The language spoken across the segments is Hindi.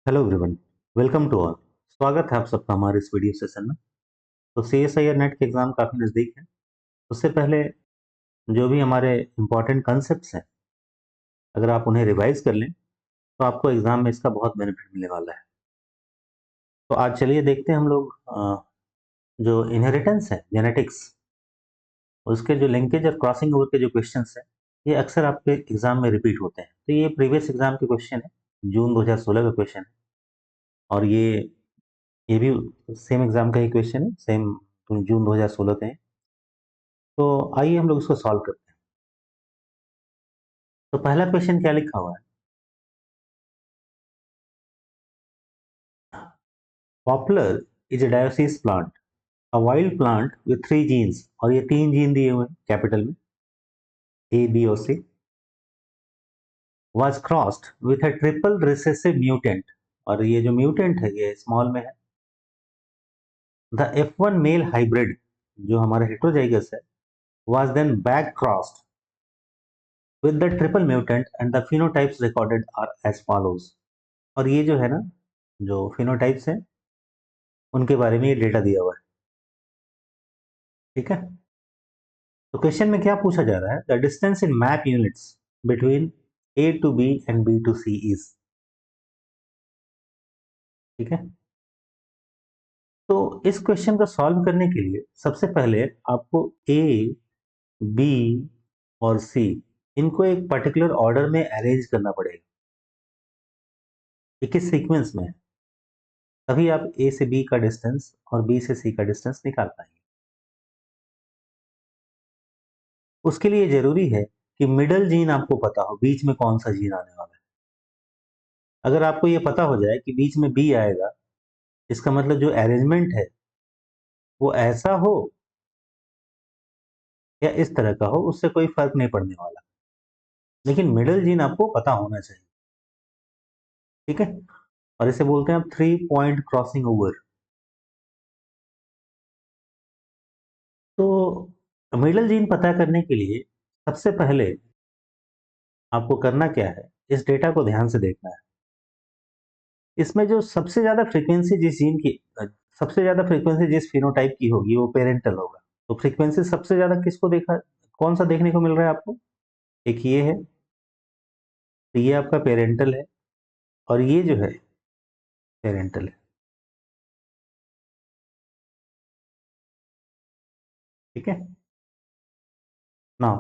Hello everyone, welcome to all. स्वागत है आप सबका हमारे इस वीडियो सेशन में। तो CSIR नेट के एग्ज़ाम काफ़ी नज़दीक है। उससे पहले जो भी हमारे इम्पोर्टेंट कॉन्सेप्ट्स हैं, अगर आप उन्हें रिवाइज़ कर लें तो आपको एग्ज़ाम में इसका बहुत बेनिफिट मिलने वाला है। तो आज चलिए देखते हैं हम लोग जो इनहेरिटेंस है, जेनेटिक्स, उसके जो लिंकेज और क्रॉसिंग ओवर के जो क्वेश्चंस हैं, ये अक्सर आपके एग्ज़ाम में रिपीट होते हैं। तो ये प्रीवियस एग्ज़ाम के क्वेश्चन है, जून 2016 का क्वेश्चन है और ये भी सेम एग्ज़ाम का ही क्वेश्चन है, सेम जून 2016 के हैं। तो आइए हम लोग इसको सॉल्व करते हैं। तो पहला क्वेश्चन क्या लिखा हुआ है? Popular is a dioecious plant, a wild plant with 3 genes, और ये 3 जीन दिए हुए हैं कैपिटल में, ए बी और सी, was crossed with a triple recessive mutant, और ये जो म्यूटेंट है ये स्मॉल में है। द F1 मेल हाइब्रिड जो हमारा हेटेरोजाइगस है was then back crossed with the triple mutant and the phenotypes recorded are as follows, और ये जो है ना, जो फिनोटाइप्स हैं उनके बारे में ये डेटा दिया हुआ है। ठीक है, तो क्वेश्चन में क्या पूछा जा रहा है? The distance in map units between A to B and B to C is. ठीक है, तो इस क्वेश्चन को सॉल्व करने के लिए सबसे पहले आपको ए, बी और सी, इनको एक पर्टिकुलर ऑर्डर में अरेंज करना पड़ेगा। ये किस सीक्वेंस में है, तभी आप ए से बी का डिस्टेंस और बी से सी का डिस्टेंस निकाल पाएंगे। उसके लिए जरूरी है कि मिडल जीन आपको पता हो, बीच में कौन सा जीन आने वाला है। अगर आपको ये पता हो जाए कि बीच में बी आएगा, इसका मतलब जो अरेंजमेंट है वो ऐसा हो या इस तरह का हो, उससे कोई फर्क नहीं पड़ने वाला, लेकिन मिडल जीन आपको पता होना चाहिए। ठीक है, और इसे बोलते हैं आप 3 पॉइंट क्रॉसिंग ओवर। तो मिडल जीन पता करने के लिए सबसे पहले आपको करना क्या है, इस डेटा को ध्यान से देखना है। इसमें जो सबसे ज्यादा फ्रीक्वेंसी जिस जीन की, सबसे ज्यादा फ्रीक्वेंसी जिस फिनोटाइप की होगी वो पेरेंटल होगा। तो फ्रीक्वेंसी सबसे ज्यादा किसको देखा, कौन सा देखने को मिल रहा है आपको? एक ये है, तो ये आपका पेरेंटल है, और ये जो है पेरेंटल है। ठीक है ना,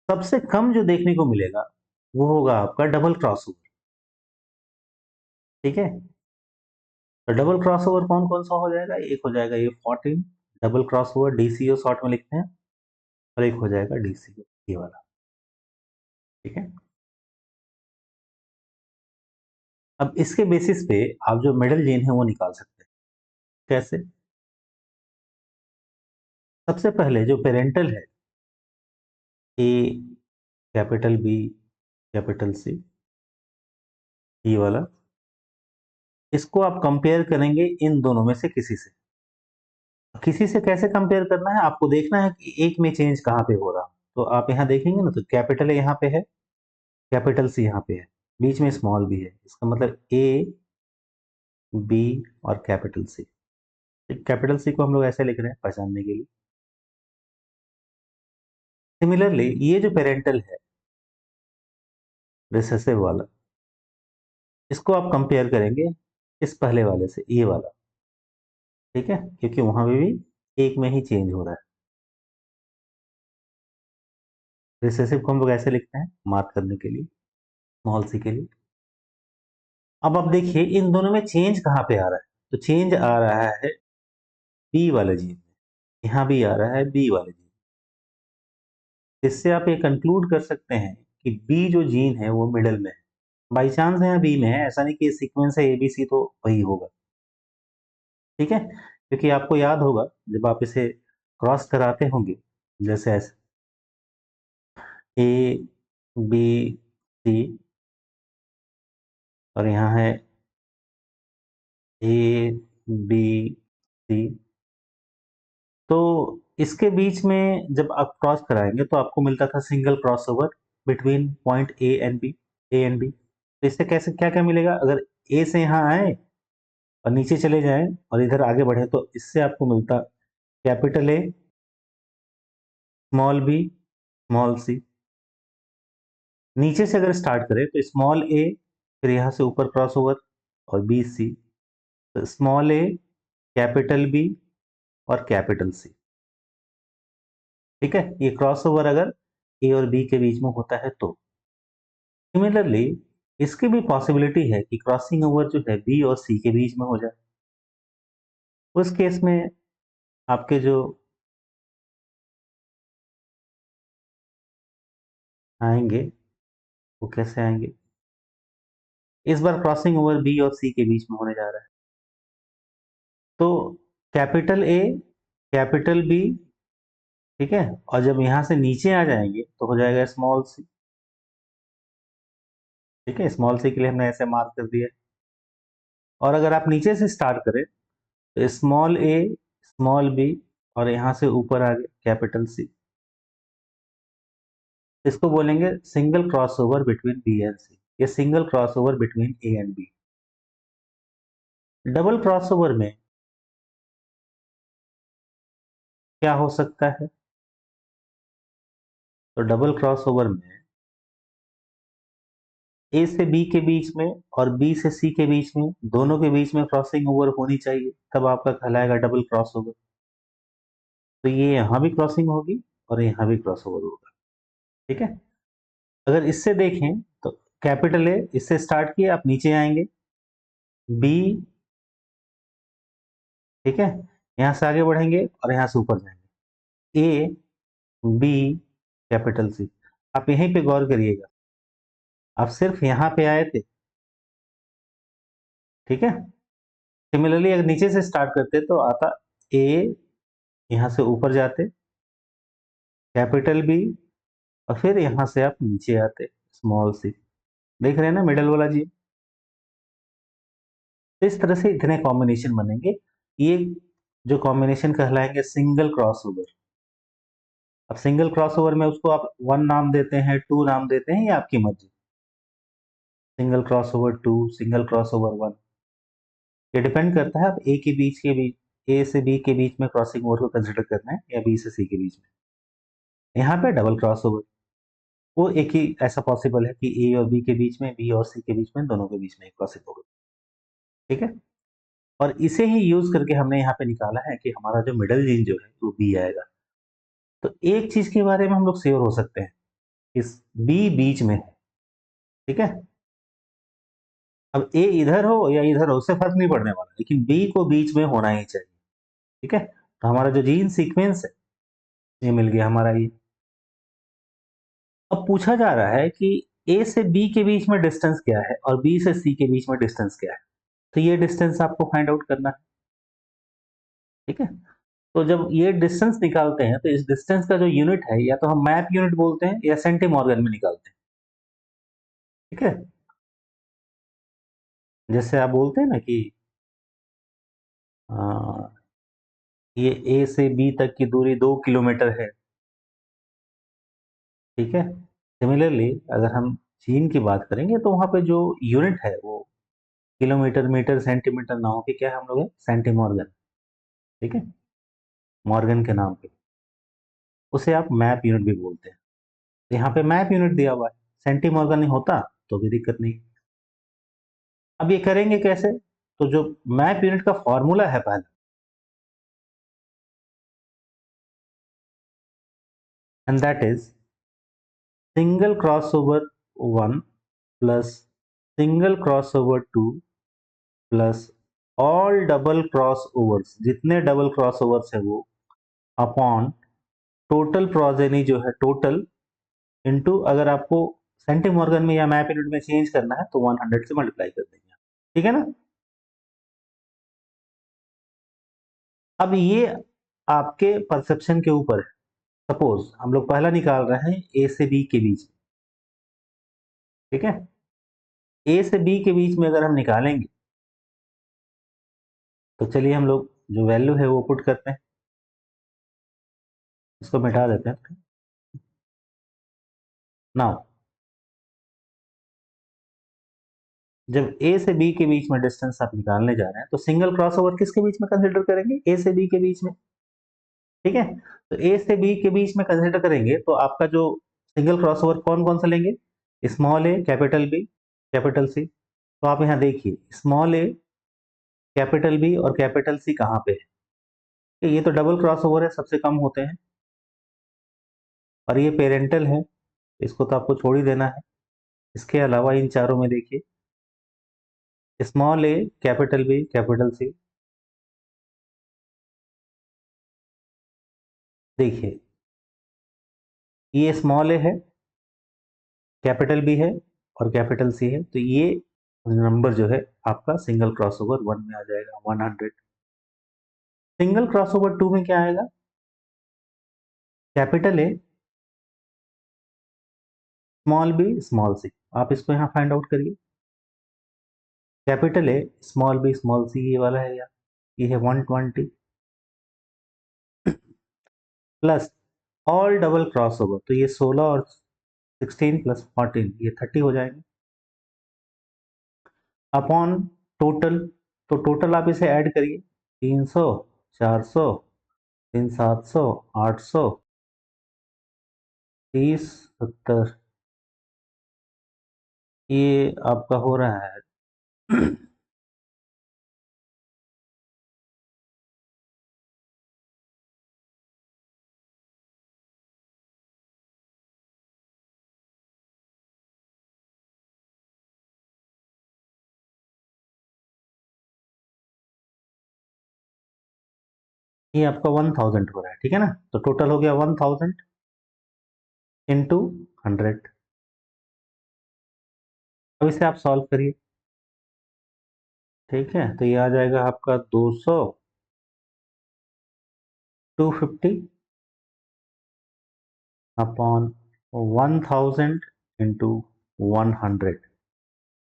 सबसे कम जो देखने को मिलेगा वो होगा आपका डबल क्रॉसओवर। ठीक है, तो डबल क्रॉसओवर कौन कौन सा हो जाएगा? एक हो जाएगा ये 14 डबल क्रॉसओवर, डीसीओ शॉर्ट में लिखते हैं, और एक हो जाएगा डीसीओ, ये वाला। ठीक है, अब इसके बेसिस पे आप जो मिडल जीन है वो निकाल सकते हैं। कैसे? सबसे पहले जो पेरेंटल है, ए कैपिटल बी कैपिटल सी, ये वाला, इसको आप कंपेयर करेंगे इन दोनों में से किसी से। किसी से कैसे कंपेयर करना है? आपको देखना है कि एक में चेंज कहाँ पे हो रहा है। तो आप यहाँ देखेंगे ना, तो कैपिटल ए यहाँ पे है, कैपिटल सी यहाँ पे है, बीच में स्मॉल बी है, इसका मतलब ए बी और कैपिटल सी। कैपिटल सी को हम लोग ऐसे लिख रहे हैं पहचानने के लिए। सिमिलरली ये जो पेरेंटल है रिसेसिव वाला, इसको आप कंपेयर करेंगे इस पहले वाले से, ये वाला। ठीक है, क्योंकि वहां पे भी एक में ही चेंज हो रहा है। रिसेसिव को हम लोग ऐसे लिखते हैं मार्क करने के लिए, स्मॉल सी के लिए। अब आप देखिए इन दोनों में चेंज कहाँ पे आ रहा है, तो चेंज आ रहा है बी वाले जीन में, यहाँ भी आ रहा है बी वाले जीन। इससे आप ये कंक्लूड कर सकते हैं कि बी जो जीन है वो मिडल में है। बाई चांस यहाँ बी में है, ऐसा नहीं कि सीक्वेंस है एबीसी तो वही होगा। ठीक है, क्योंकि आपको याद होगा जब आप इसे क्रॉस कराते होंगे, जैसे ऐसे ए बी सी, और यहाँ है ए बी सी, तो इसके बीच में जब आप क्रॉस कराएंगे तो आपको मिलता था single crossover between point A and B, A and B. तो इससे कैसे क्या क्या मिलेगा? अगर ए से यहाँ आए और नीचे चले जाएं और इधर आगे बढ़े तो इससे आपको मिलता capital A, small B, small C. नीचे से अगर स्टार्ट करें तो स्मॉल ए, फिर यहाँ से ऊपर क्रॉस ओवर और बी सी, तो स्मॉल ए, कैपिटल बी और कैपिटल सी। ठीक है, ये क्रॉस ओवर अगर ए और बी के बीच में होता है तो। सिमिलरली इसकी भी पॉसिबिलिटी है कि क्रॉसिंग ओवर जो है बी और सी के बीच में हो जाए। उस केस में आपके जो आएंगे वो कैसे आएंगे, इस बार क्रॉसिंग ओवर बी और सी के बीच में होने जा रहा है। तो कैपिटल ए, कैपिटल बी, ठीक है, और जब यहां से नीचे आ जाएंगे तो हो जाएगा स्मॉल सी। ठीक है, स्मॉल सी के लिए हमने ऐसे मार्क कर दिया। और अगर आप नीचे से स्टार्ट करें तो स्मॉल ए, स्मॉल बी और यहां से ऊपर आ गए कैपिटल सी, इसको बोलेंगे single cross over between B and C, ये single cross over between A and B. Double cross over में क्या हो सकता है, तो डबल क्रॉस ओवर में ए से बी के बीच में और बी से सी के बीच में, दोनों के बीच में क्रॉसिंग ओवर होनी चाहिए, तब आपका कहलाएगा डबल क्रॉस ओवर। तो ये यहां भी क्रॉसिंग होगी और यहां भी क्रॉस ओवर होगा। ठीक है, अगर इससे देखें तो कैपिटल ए, इससे स्टार्ट किए आप नीचे आएंगे, बी, ठीक है, यहां से आगे बढ़ेंगे और यहां से ऊपर जाएंगे, ए, बी, कैपिटल सी। आप यहीं पे गौर करिएगा, आप सिर्फ यहां पे आए थे। ठीक है, सिमिलरली अगर नीचे से स्टार्ट करते तो आता ए, यहां से ऊपर जाते कैपिटल बी और फिर यहां से आप नीचे आते स्मॉल सी। देख रहे हैं ना मिडल वाला जी। तो इस तरह से इतने कॉम्बिनेशन बनेंगे, ये जो कॉम्बिनेशन कहलाएंगे सिंगल क्रॉस ओवर। अब सिंगल क्रॉस ओवर में उसको आप वन नाम देते हैं, टू नाम देते हैं, ये आपकी मर्जी। Single cross over two, single cross over one, ये डिपेंड करता है आप ए के बीच ए से बी के बीच में क्रॉसिंग ओवर को कंसिडर करना है या बी से सी के बीच में। यहाँ पे डबल क्रॉस ओवर, वो एक ही ऐसा पॉसिबल है कि ए और बी के बीच में, बी और सी के बीच में, दोनों के बीच में एक क्रॉसिंग ओवर। ठीक है, और इसे ही यूज करके हमने यहाँ पे निकाला है कि हमारा जो मिडल जीन जो है वो बी आएगा। तो एक चीज के बारे में हम लोग श्योर हो सकते हैं, इस बी बीच में है। ठीक है, अब ए इधर हो या इधर हो उससे फर्क नहीं पड़ने वाला, लेकिन बी को बीच में होना ही चाहिए। ठीक है, तो हमारा जो जीन सीक्वेंस है ये मिल गया हमारा ये। अब पूछा जा रहा है कि ए से बी के बीच में डिस्टेंस क्या है और बी से सी के बीच में डिस्टेंस क्या है, तो ये डिस्टेंस आपको फाइंड आउट करना है। ठीक है, तो जब ये डिस्टेंस निकालते हैं तो इस डिस्टेंस का जो यूनिट है या तो हम मैप यूनिट बोलते हैं या सेंटीमॉर्गन में निकालते हैं। ठीक है, जैसे आप बोलते हैं ना कि आ, ये ए से बी तक की दूरी 2 किलोमीटर है। ठीक है, सिमिलरली अगर हम चीन की बात करेंगे तो वहां पे जो यूनिट है वो किलोमीटर, मीटर, सेंटीमीटर ना हो के क्या हम लोग है सेंटीमॉर्गन। ठीक है, मॉर्गन के नाम पे उसे आप मैप यूनिट भी बोलते हैं। तो यहाँ पे मैप यूनिट दिया हुआ है, सेंटीमॉर्गन नहीं होता तो भी दिक्कत नहीं। अब ये करेंगे कैसे, तो जो मैप यूनिट का फॉर्मूला है पहले, and that is single cross over one plus single cross over two plus all double cross overs, जितने डबल क्रॉस ओवर्स है वो, अपॉन टोटल प्रोजेनी जो है टोटल, इनटू अगर आपको सेंटीमॉर्गन में या मैप यूनिट में चेंज करना है तो 100 से मल्टीप्लाई कर देंगे। ठीक है ना। अब ये आपके परसेप्शन के ऊपर है। सपोज हम लोग पहला निकाल रहे हैं ए से बी के बीच में। ठीक है, ए से बी के बीच में अगर हम निकालेंगे तो चलिए हम लोग जो वैल्यू है वो पुट करते हैं, इसको मिटा देते हैं। नाउ जब ए से बी के बीच में डिस्टेंस आप निकालने जा रहे हैं तो सिंगल क्रॉसओवर किसके बीच में कंसिडर करेंगे? ए से बी के बीच में। ठीक है, तो ए से बी के बीच में कंसिडर करेंगे तो आपका जो सिंगल क्रॉसओवर कौन कौन सा लेंगे? स्मॉल ए, कैपिटल बी, कैपिटल सी। तो आप यहाँ देखिए स्मॉल ए, कैपिटल बी और कैपिटल सी कहाँ पे है? ये तो डबल क्रॉसओवर है, सबसे कम होते हैं, और ये पेरेंटल है, इसको तो आपको छोड़ ही देना है। इसके अलावा इन चारों में देखिए स्मॉल ए, कैपिटल बी, कैपिटल सी। देखिए ये स्मॉल ए है, कैपिटल बी है और कैपिटल सी है, तो ये नंबर जो है आपका सिंगल क्रॉसओवर 1 में आ जाएगा 100। सिंगल क्रॉसओवर 2 में क्या आएगा? Capital A, small B, small C. आप इसको यहाँ फाइंड आउट करिए। Capital A, small B, small C, ये वाला है यार, ये है 120 प्लस ऑल डबल क्रॉसओवर, तो ये 16 और 16 प्लस 14 ये 30 हो जाएंगे अपॉन टोटल। तो टोटल आप इसे ऐड करिए, 300, 400, 700, 800, 30, 70, ये आपका हो रहा है ये आपका 1000 हो रहा है, ठीक है ना? तो टोटल हो गया 1000 इंटू 100। अब इसे आप सॉल्व करिए, ठीक है? तो ये आ जाएगा आपका 200, 250 अपॉन 1000 इंटू 100।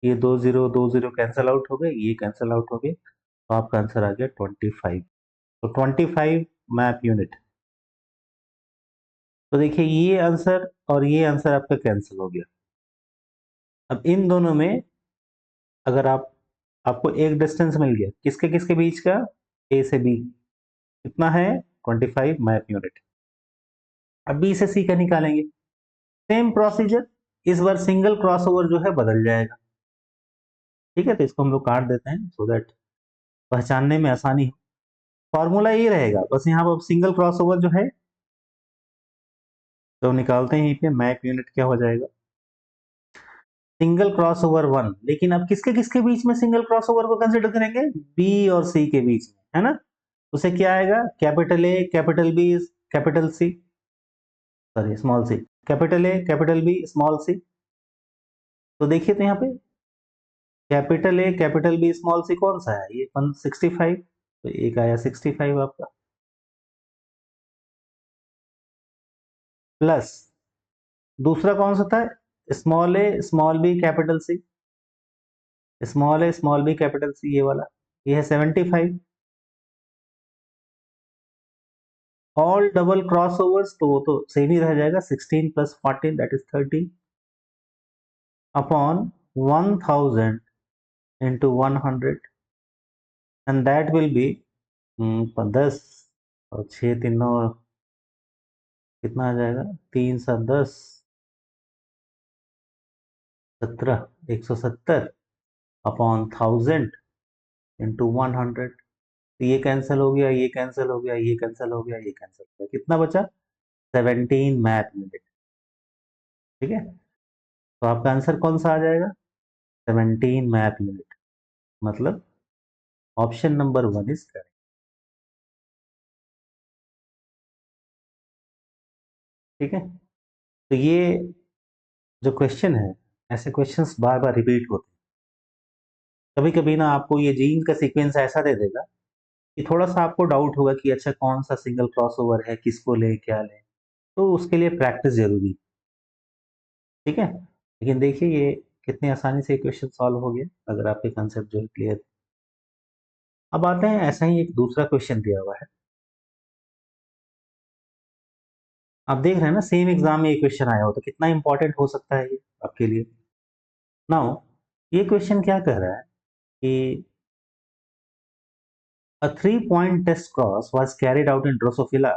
ये 2 0 2 0 कैंसल आउट हो गए, ये कैंसल आउट हो गए, तो आपका आंसर आ गया 25। तो 25 मैप यूनिट। तो देखिए ये आंसर और ये आंसर आपका कैंसिल हो गया। अब इन दोनों में अगर आपको एक डिस्टेंस मिल गया, किसके किसके बीच का? ए से बी, कितना है? 25 मैप यूनिट। अब बी से सी का निकालेंगे, सेम प्रोसीजर, इस बार सिंगल क्रॉसओवर जो है बदल जाएगा। ठीक है, तो इसको हम लोग काट देते हैं सो दैट पहचानने में आसानी हो। फॉर्मूला ये रहेगा, बस यहाँ पर सिंगल क्रॉसओवर जो है तो निकालते हैं, यहीं पे मैप यूनिट क्या हो जाएगा? Single crossover 1। लेकिन अब किसके किसके बीच में सिंगल क्रॉसओवर को कंसिडर करेंगे? बी और सी के बीच में, है ना? उसे क्या आएगा? Capital A, capital B, capital C, sorry small C. Capital A, capital B, small C. तो देखिए तो यहाँ पे capital A, capital B, small C कौन सा है? ये 165, तो एक आया 65 आपका, प्लस दूसरा कौन सा था? Small A, small B, capital C, small A, small B, capital C, ये वाला, ये है 75। ऑल डबल क्रॉसओवर्स तो वो तो सेम ही रह जाएगा, 16 plus 14 that is 30 upon 1000 into 100, and that will be 10 और 6 3 और कितना आ जाएगा? 3 7 10 17, 170 अपॉन 1000 इंटू 100। तो ये कैंसिल हो गया, ये कैंसिल हो गया, ये कैंसिल हो गया, ये कैंसिल हो गया, कितना बचा? 17 मैप यूनिट। ठीक है, तो आपका आंसर कौन सा आ जाएगा? 17 मैप यूनिट, मतलब ऑप्शन नंबर 1 इज करेक्ट। ठीक है, तो ये जो क्वेश्चन है, ऐसे क्वेश्चंस बार बार रिपीट होते हैं। कभी कभी ना आपको ये जीन का सीक्वेंस ऐसा दे देगा कि थोड़ा सा आपको डाउट होगा कि अच्छा कौन सा सिंगल क्रॉसओवर है, किसको लें, क्या लें। तो उसके लिए प्रैक्टिस जरूरी है। ठीक है, लेकिन देखिए ये कितनी आसानी से क्वेश्चन सॉल्व हो गया अगर आपके कंसेप्ट जो है क्लियर। अब आते हैं, ऐसा ही एक दूसरा क्वेश्चन दिया हुआ है, आप देख रहे हैं ना, सेम एग्जाम में ये क्वेश्चन आया हो, तो कितना इंपॉर्टेंट हो सकता है ये आपके लिए। नाउ ये क्वेश्चन क्या कह रहा है कि a 3-point test cross was carried out in Drosophila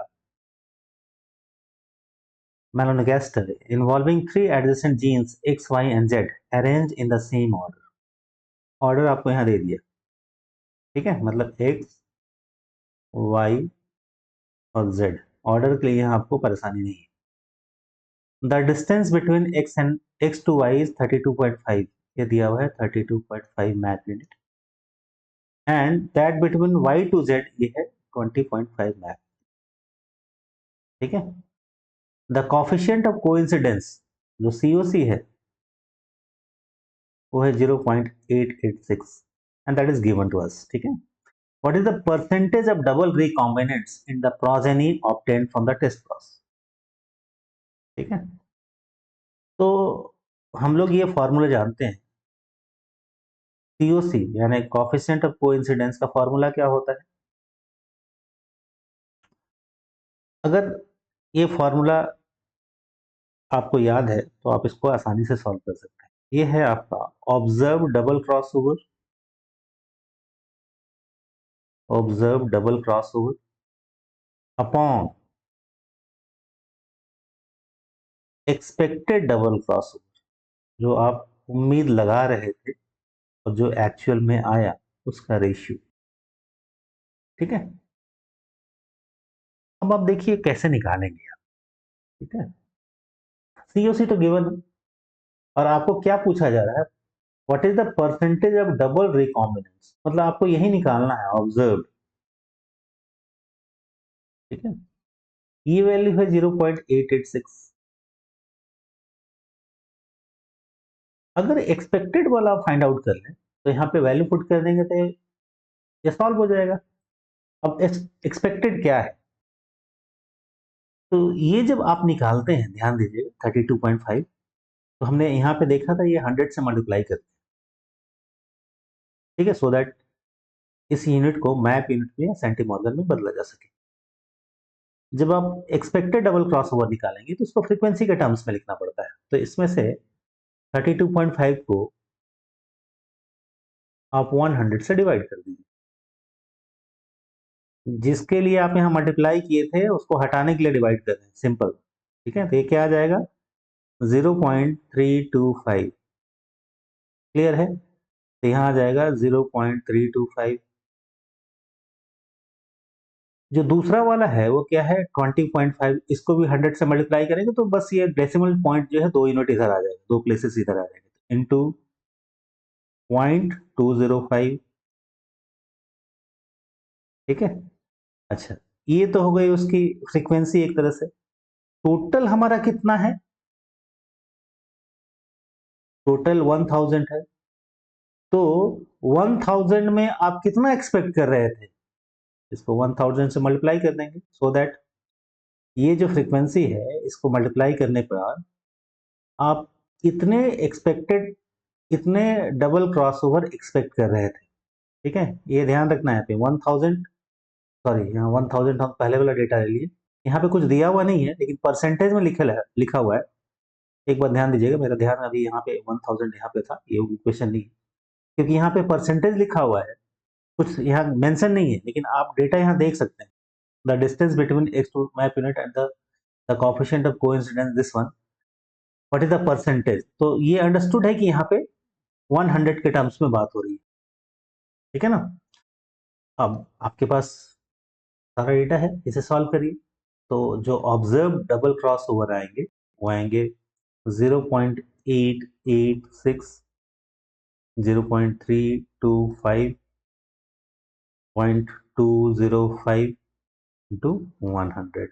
melanogaster involving 3 adjacent genes X, Y and Z arranged in the same order. Order आपको यहाँ दे दिया, ठीक है, मतलब X, Y और Z ऑर्डर के लिए यहाँ आपको परेशानी नहीं है। The distance between X and X to Y is 32.5, ये दिया हुआ है 32.5 map unit, and that between Y to Z ये है 20.5 मैक, ठीक है। द कॉफिशिएंट ऑफ कोइंसिडेंस जो COC है वो है 0.886 and that is given to us, ठीक है। What is the percentage of double recombinants in the progeny obtained from the test cross, ठीक है। तो हम लोग ये फॉर्मूला जानते हैं, COC यानी कॉफिशिएंट ऑफ कोइंसिडेंस का फॉर्मूला क्या होता है। अगर ये फॉर्मूला आपको याद है तो आप इसको आसानी से सॉल्व कर सकते हैं। ये है आपका observe double crossover, observe double crossover upon expected double crossover, जो आप उम्मीद लगा रहे थे और जो एक्चुअल में आया उसका रेशियो, ठीक है। अब आप देखिए कैसे निकालेंगे आप, ठीक है। COC तो गिवन है और आपको क्या पूछा जा रहा है, what is the percentage of double recombinants, मतलब आपको यही निकालना है ऑब्जर्व, ठीक है। ये वैल्यू है 0.886। अगर एक्सपेक्टेड वाला आप फाइंड आउट कर लें तो यहाँ पे वैल्यू पुट कर देंगे तो ये सॉल्व हो जाएगा। अब एक्सपेक्टेड क्या है, तो ये जब आप निकालते हैं ध्यान दीजिएगा 32.5, तो हमने यहाँ पे देखा था ये 100 से मल्टीप्लाई करते हैं, ठीक है, सो दैट इस यूनिट को मैप यूनिट में या सेंटीमॉर्गन में बदला जा सके। जब आप एक्सपेक्टेड डबल क्रॉसओवर निकालेंगे तो उसको फ्रीक्वेंसी के टर्म्स में लिखना पड़ता है, तो इसमें से 32.5 को आप 100 से डिवाइड कर दीजिए, जिसके लिए आप यहाँ मल्टीप्लाई किए थे उसको हटाने के लिए डिवाइड कर दें, सिंपल, ठीक है। तो ये क्या आ जाएगा 0.325, क्लियर है। तो यहाँ आ जाएगा 0.325। जो दूसरा वाला है वो क्या है 20.5, इसको भी 100 से मल्टीप्लाई करेंगे तो बस ये डेसिमल पॉइंट जो है 2 यूनिट इधर आ जाएगा, 2 प्लेसेस इधर आ जाएंगे, इनटू 0.205, ठीक है। अच्छा, ये तो हो गई उसकी फ्रीक्वेंसी एक तरह से। टोटल हमारा कितना है, टोटल 1000 है, तो 1000 में आप कितना एक्सपेक्ट कर रहे थे, इसको 1000 से मल्टीप्लाई कर देंगे, सो दैट ये जो फ्रीक्वेंसी है इसको मल्टीप्लाई करने पर आप इतने एक्सपेक्टेड, इतने डबल क्रॉसओवर एक्सपेक्ट कर रहे थे, ठीक है। ये ध्यान रखना है, पे 1000, सॉरी यहाँ 1000 हम पहले वाला डेटा ले लिए, यहाँ पे कुछ दिया हुआ नहीं है लेकिन परसेंटेज में लिखा हुआ है। एक बार ध्यान दीजिएगा, मेरा ध्यान अभी यहाँ पे 1000 यहाँ पे था, ये क्वेश्चन नहीं, क्योंकि यहाँ पे परसेंटेज लिखा हुआ है, कुछ यहाँ मेंशन नहीं है, लेकिन आप डेटा यहाँ देख सकते हैं। The distance between X to map unit and the coefficient of coincidence this one, what is the percentage, तो ये अंडरस्टूड है कि यहाँ पे 100 के टर्म्स में बात हो रही है, ठीक है ना। अब आपके पास सारा डेटा है, इसे सॉल्व करिए। तो जो ऑब्जर्व डबल क्रॉस ओवर आएंगे वो आएंगे 0.886, 0.325, 0.205 इंटू 100,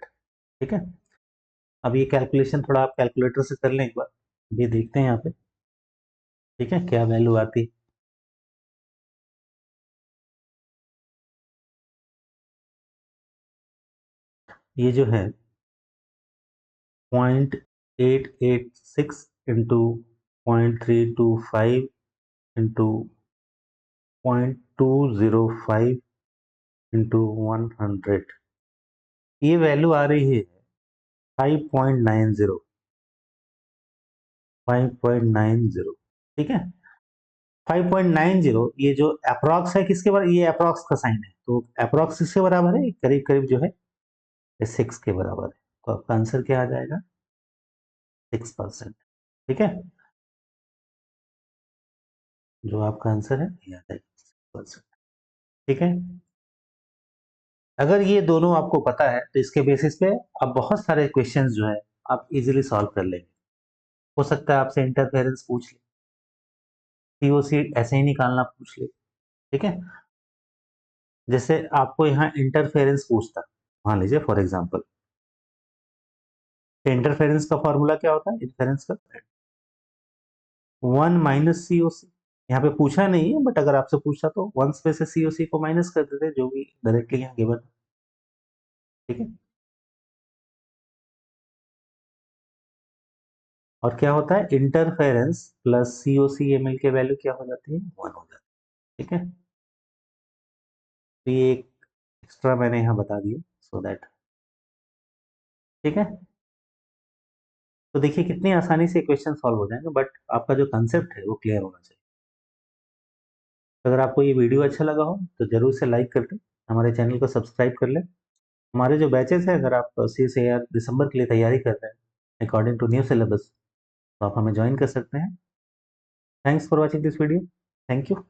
ठीक है। अब ये कैलकुलेशन थोड़ा आप कैलकुलेटर से कर लें एक बार, ये देखते हैं यहाँ पे, ठीक है, क्या वैल्यू आती है। ये जो है 0.886 इंटू 0.325 इंटू 0.205 इंटू 100, ये वैल्यू आ रही है 5.90, 5.90, ठीक है। 5.90 ये जो अप्रॉक्स है किसके बराबर, ये अप्रॉक्स का साइन है, तो अप्रॉक्स किसके बराबर है, करीब करीब जो है 6 के बराबर है, तो आपका आंसर क्या आ जाएगा 6%। ठीक है, जो आपका आंसर है ये आ जाएगा 6%। ठीक है, अगर ये दोनों आपको पता है तो इसके बेसिस पे आप बहुत सारे क्वेश्चंस जो है आप इजीली सॉल्व कर लेंगे। हो सकता है आपसे इंटरफेरेंस पूछ ले, सीओसी ऐसे ही निकालना पूछ ले। ठीक है, जैसे आपको यहाँ इंटरफेरेंस पूछता, मान लीजिए फॉर एग्जांपल, इंटरफेरेंस का फॉर्मूला क्या होता है, इंटरफेरेंस का 1 माइनस सीओसी। यहाँ पे पूछा नहीं है, बट अगर आपसे पूछा तो 1 में से सीओसी को माइनस कर देते, जो भी डायरेक्टली यहाँ गिवन। ठीक है, और क्या होता है, इंटरफेरेंस प्लस सीओसी ये मिलके वैल्यू क्या हो जाती है, 1 हो जाती है। ठीक है, तो ये एक एक्स्ट्रा मैंने यहाँ बता दिया सो दैट। ठीक है, तो देखिए कितनी आसानी से क्वेश्चन सॉल्व हो जाएंगे, बट आपका जो कंसेप्ट है वो क्लियर होना चाहिए। अगर आपको ये वीडियो अच्छा लगा हो तो जरूर से लाइक कर दें, हमारे चैनल को सब्सक्राइब कर लें। हमारे जो बैचेस हैं, अगर आप सी से या दिसंबर के लिए तैयारी कर रहे हैं अकॉर्डिंग टू न्यू सिलेबस, तो आप हमें ज्वाइन कर सकते हैं। Thanks for watching this video. Thank you.